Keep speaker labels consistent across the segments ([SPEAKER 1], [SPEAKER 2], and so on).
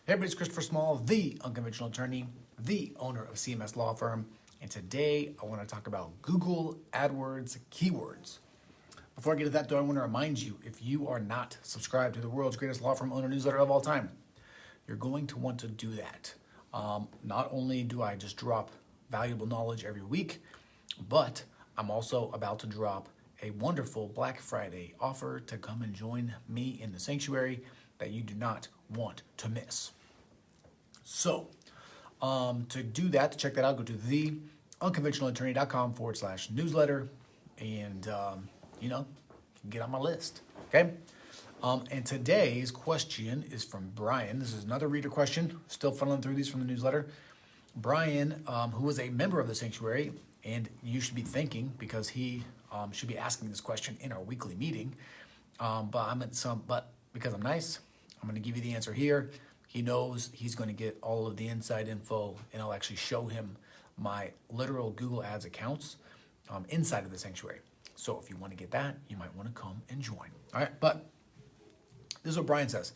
[SPEAKER 1] Hey everybody, it's Christopher Small, the unconventional attorney, the owner of CMS Law Firm, and today I want to talk about Google AdWords keywords. Before I get to that though, I want to remind you, if you are not subscribed to the world's greatest law firm owner newsletter of all time, you're going to want to do that. Not only do I just drop valuable knowledge every week, but I'm also about to drop a wonderful Black Friday offer to come and join me in the sanctuary that you do not want to miss. So, to do that, to check that out, go to theunconventionalattorney.com/newsletter and, get on my list, okay? And today's question is from Brian. This is another reader question, still funneling through these from the newsletter. Brian, who was a member of the sanctuary, and you should be thanking because he should be asking this question in our weekly meeting. But because I'm nice, I'm going to give you the answer here. He knows he's going to get all of the inside info, and I'll actually show him my literal Google Ads accounts inside of the sanctuary. So if you want to get that, you might want to come and join. All right, but this is what Brian says.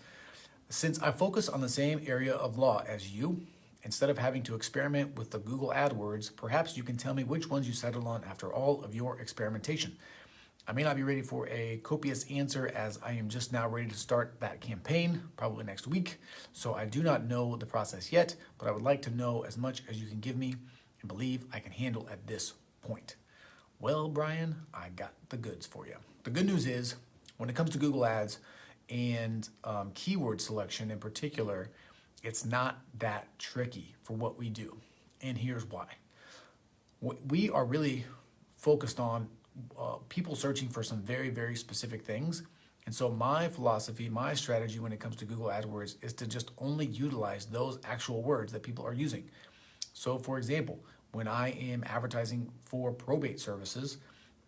[SPEAKER 1] Since I focus on the same area of law as you, instead of having to experiment with the Google AdWords, perhaps you can tell me which ones you settled on after all of your experimentation. I may not be ready for a copious answer as I am just now ready to start that campaign, probably next week. So I do not know the process yet, but I would like to know as much as you can give me and believe I can handle at this point. Well, Brian, I got the goods for you. The good news is when it comes to Google Ads and keyword selection in particular, it's not that tricky for what we do. And here's why. We are really focused on people searching for some very, very specific things. And so my philosophy, my strategy when it comes to Google AdWords is to just only utilize those actual words that people are using. So for example, when I am advertising for probate services,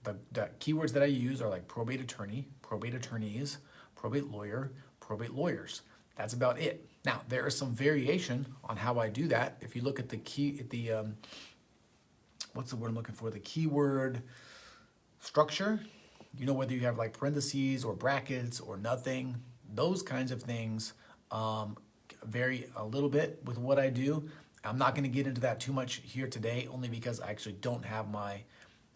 [SPEAKER 1] the keywords that I use are like probate attorney, probate attorneys, probate lawyer, probate lawyers. That's about it. Now, there is some variation on how I do that. If you look at what's the word I'm looking for? The keyword structure, whether you have like parentheses or brackets or nothing, those kinds of things vary a little bit with what I do. I'm not going to get into that too much here today, only because I actually don't have my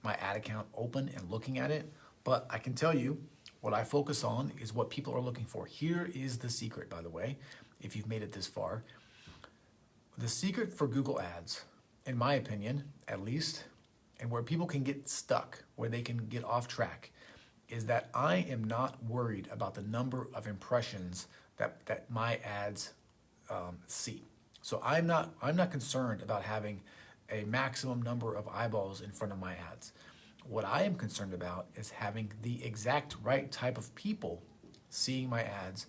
[SPEAKER 1] ad account open and looking at it. But I can tell you what I focus on is what people are looking for. Here is the secret, by the way, if you've made it this far. The secret for Google Ads, in my opinion, at least, and where people can get stuck, where they can get off track, is that I am not worried about the number of impressions that my ads see. So I'm not concerned about having a maximum number of eyeballs in front of my ads. What I am concerned about is having the exact right type of people seeing my ads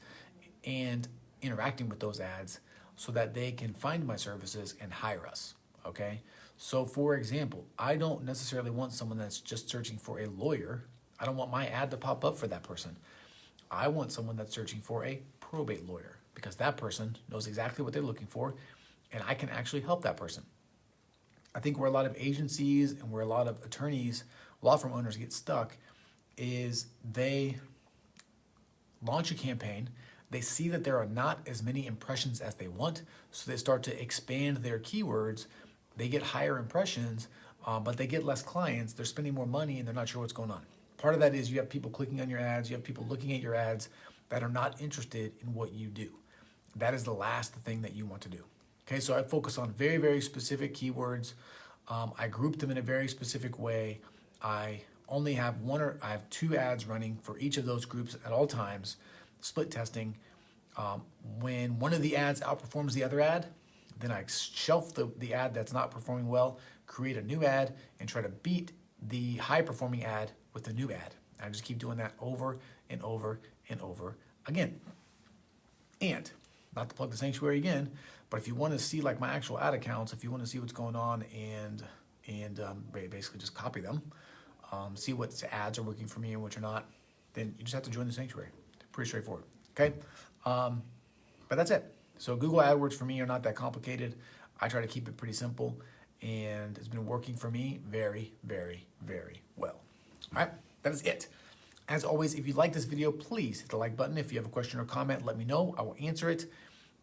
[SPEAKER 1] and interacting with those ads so that they can find my services and hire us, okay? So for example, I don't necessarily want someone that's just searching for a lawyer. I don't want my ad to pop up for that person. I want someone that's searching for a probate lawyer because that person knows exactly what they're looking for and I can actually help that person. I think where a lot of agencies and where a lot of attorneys, law firm owners get stuck is they launch a campaign, they see that there are not as many impressions as they want, so they start to expand their keywords. They get higher impressions, but they get less clients. They're spending more money and they're not sure what's going on. Part of that is you have people clicking on your ads, you have people looking at your ads that are not interested in what you do. That is the last thing that you want to do. Okay, so I focus on very, very specific keywords. I group them in a very specific way. I only have I have two ads running for each of those groups at all times, split testing. When one of the ads outperforms the other ad, then I shelf the ad that's not performing well, create a new ad, and try to beat the high-performing ad with the new ad. I just keep doing that over and over and over again. And not to plug the sanctuary again, but if you want to see like my actual ad accounts, if you want to see what's going on and basically just copy them, see what ads are working for me and which are not, then you just have to join the sanctuary. Pretty straightforward, okay? But that's it. So Google AdWords for me are not that complicated. I try to keep it pretty simple, and it's been working for me very, very, very well. All right, that is it. As always, if you like this video, please hit the like button. If you have a question or comment, let me know. I will answer it.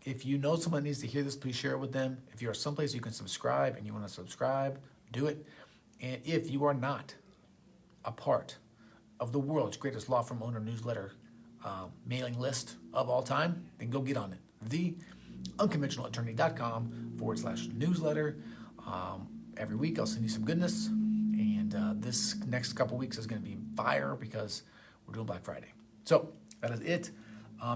[SPEAKER 1] If you know someone needs to hear this, please share it with them. If you are someplace you can subscribe and you want to subscribe, do it. And if you are not a part of the world's greatest law firm owner newsletter mailing list of all time, then go get on it. theunconventionalattorney.com/newsletter. Every week I'll send you some goodness. And this next couple weeks is going to be fire because we're doing Black Friday. So that is it.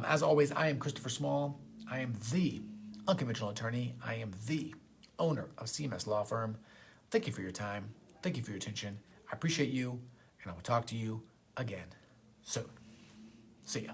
[SPEAKER 1] As always, I am Christopher Small. I am the unconventional attorney. I am the owner of CMS Law Firm. Thank you for your time. Thank you for your attention. I appreciate you, and I will talk to you again soon. See ya.